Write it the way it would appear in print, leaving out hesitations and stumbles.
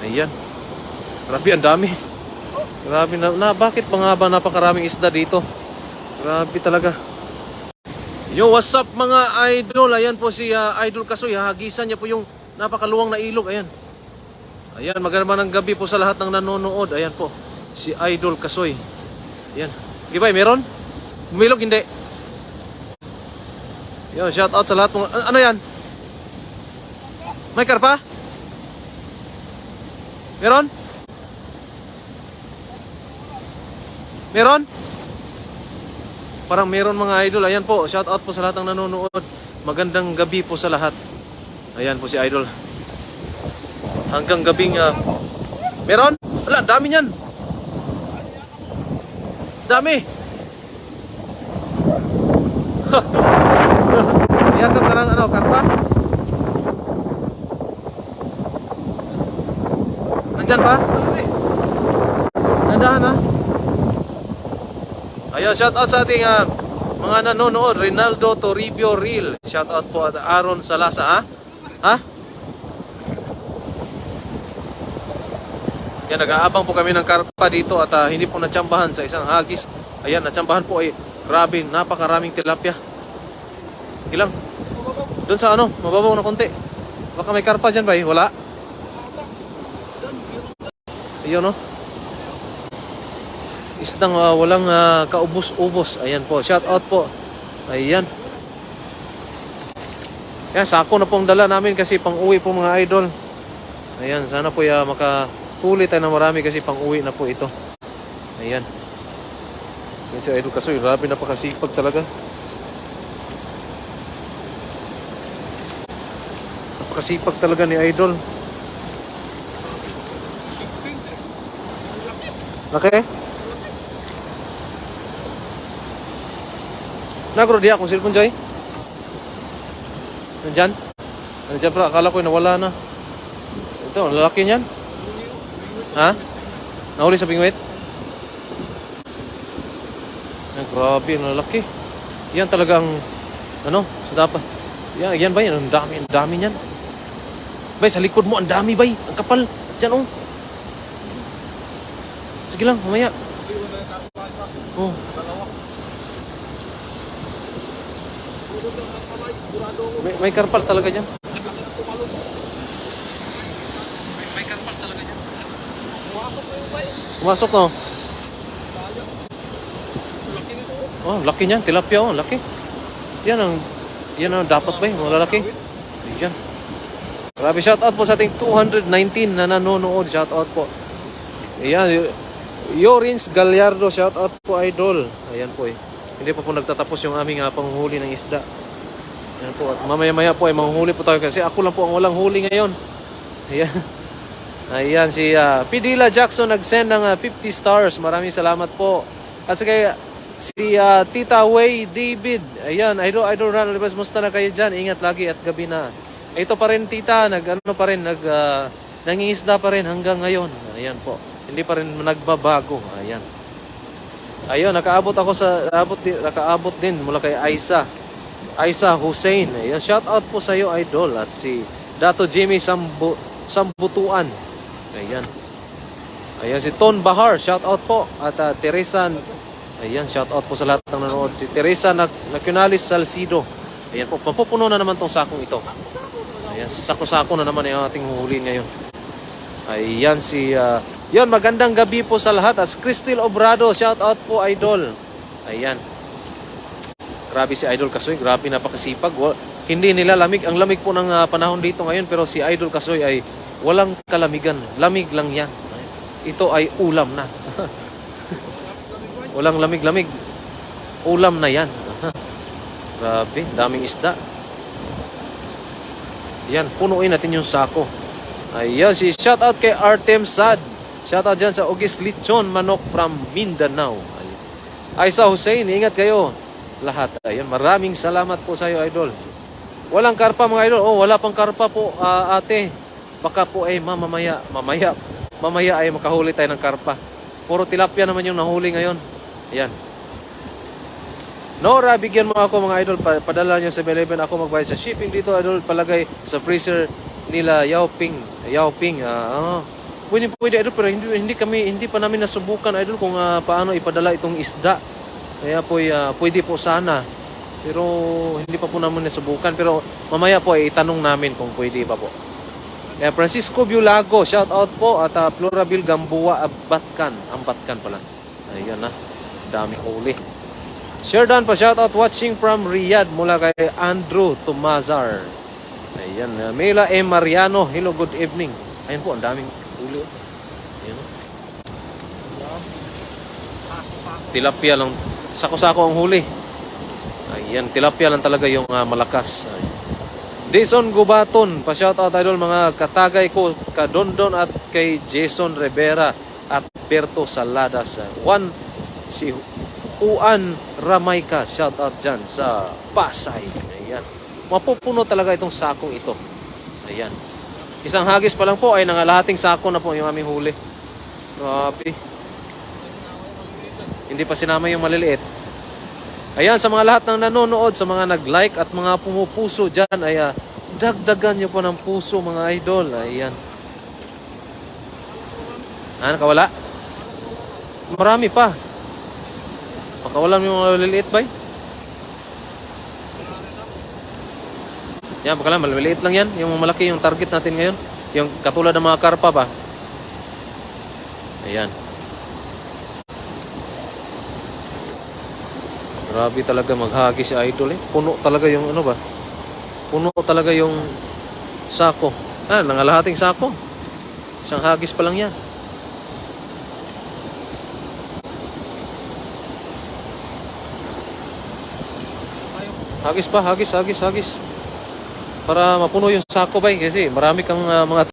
Ayan. Grabe, ang dami. Grabe bakit pa nga ba napakaraming isda dito? Grabe talaga. Yo, what's up mga idol? Ayan po si Idol Kasoy. Hagisan niya po yung napakaluwang na ilog. Ayan. Ayan, magandang gabi po sa lahat ng nanonood. Ayan po, si Idol Kasoy. Ayan. Gibay, meron? Umilog, hindi. Yo, shout out sa lahat mga... Ano yan? May karpa? Meron? Meron? Parang meron mga idol. Ayan po, shout out po sa lahat ng nanonood. Magandang gabi po sa lahat. Ayan po si Idol. Hanggang gabing meron? Wala, dami niyan. Dami. Ayan ka parang ano, karpa. Nandyan pa? Nandahan ha? Ayan, shout out sa ating mga nanonood. Rinaldo Toribio Real. Shout out po at Aaron Salasa ha? Ha? Yan, nag-aabang po kami ng karpa dito at hindi po natsambahan sa isang hagis. Ayan, natsambahan po ay grabe, napakaraming tilapia. Ilang? Doon sa ano, mababaw na konti. Baka may karpa dyan ba eh? Wala? Ayun no? Isdang walang kaubos-ubos. Ayan po, shout out po. Ayan. Yan, sako na pong dala namin kasi pang uwi po mga idol. Ayan, sana po makahuli tayo na marami kasi pang uwi na po ito. Ayan. Yan si Idol Kasoy, grabe, napakasipag talaga. Napakasipag talaga ni Idol. Okay? Nagro diya kung cellphone Joy? Nandyan? Nandyan pra, akala ko nawala na. Ito, lalaki niyan. Ha? Nahuli sa bingwit? Ay, grabe, lalaki. Yan talagang, ano, sa dapat. Yan ba yan? Ang dami niyan. Bay, sa likod mo, ang dami bay. Ang kapal. Diyan, oh. Sige lang, mamaya. Oh. May karpal talaga dyan. May karpal talaga dyan. Pumasok no? Oh, laki niyan. Tilapia, oh, laki. Yan ang dapat ba yung lalaki? Yan. Grabe, shout out po sa ating 219 na nanonood. Shout out po. Ayan, Yorins Gallardo, shout out po Idol. Ayan po eh. Hindi pa po nagtatapos yung aming panghuli ng isda. Ayan po. At mamaya-maya po ay manghuli po tayo kasi ako lang po ang walang huli ngayon. Ayan. Ayan si Pidila Jackson nag-send ng 50 stars. Maraming salamat po. At saka si Tita Way David. Ayan, Idol Ran Alibas, musta na kayo dyan? Ingat lagi at gabi na. Ito pa rin tita, nangingisda pa rin hanggang ngayon. Ayan po. Hindi pa rin nagbabago. Ayan. Ayun, nakaabot din mula kay Aisa Hussein. Ayan, shout out po sa iyo Idol. At si Dato Jimmy Sambutuan. Ayan. Ayan si Ton Bahar, shout out po. At Teresa, ayan, shout out po sa lahat ng nanonood. Si Teresa Nacionalis Salcido. Ayan po, mapupuno na naman tong sakong ito. Ayan, sako-sako na naman yung ating huli ngayon. Ayan si yan, magandang gabi po sa lahat. At Cristel Obrado, shout out po Idol. Ayan. Grabe si Idol Kasoy, grabe, napakasipag. Hindi nila lamig. Ang lamig po ng panahon dito ngayon, pero si Idol Kasoy ay walang kalamigan. Lamig lang yan. Ito ay ulam na. Walang lamig-lamig. Ulam na yan. Grabe, daming isda. Yan, punuin natin yung sako. Ayan, shout out kay Artem Sad. Shout out dyan sa Ugis Lechon Manok from Mindanao. Aisa Hussein, ingat kayo lahat. Ayan, maraming salamat po sa iyo Idol. Walang karpa mga Idol. Oh, wala pang karpa po ate. Baka po ay mamaya ay makahuli tayo ng karpa. Puro tilapia naman yung nahuli ngayon. Ayan. Nora, bigyan mo ako mga Idol. Padala niyo sa 7-Eleven. Ako magbayad sa shipping dito Idol. Palagay sa freezer nila Yaoping. Pwede idol, pero hindi pa namin nasubukan idol kung paano ipadala itong isda. Kaya po pwede po sana. Pero hindi pa po namin nasubukan, pero mamaya po ay itanong namin kung pwede pa po. Kaya Francisco Biulago, shout out po at Florabil Gamboa Ambatkan pala. Ayun na. Daming huli. Sherdan pa shout out watching from Riyadh mula kay Andrew Tumazar. Ayan, Mela M. Mariano, hello, good evening. Ayun po, ang daming huli. Ayun. Tilapia lang, sako-sako ang huli. Ayan, tilapia lang talaga yung malakas. Ayan. Jason Gubaton, pa-shoutout idol mga katagay ko, Kadondon at kay Jason Rivera at Berto Saladas. Si Juan Ramayka, shoutout dyan sa Pasay. Ayan. Mapupuno talaga itong sakong ito. Ayan. Isang hagis pa lang po ay nangalahating sako na po yung aming huli. Grabe. Hindi pa sinama yung maliliit. Ayan, sa mga lahat ng nanonood, sa mga nag-like at mga pumupuso dyan, ay dagdagan nyo po ng puso mga idol. Ayan. Nakawala? Marami pa. Makawalan mo yung mga maliliit ba? Yan, baka lang, maliliit lang yan. Yung malaki yung target natin ngayon. Yung katulad ng mga karpa ba? Ayan. Grabe talaga maghagi si idol eh. Puno talaga yung ano ba? Puno talaga yung sako. Nangalahating sako. Isang hagis pa lang yan. Hagis pa, hagis. Para mapuno yung sako ba kasi marami kang mga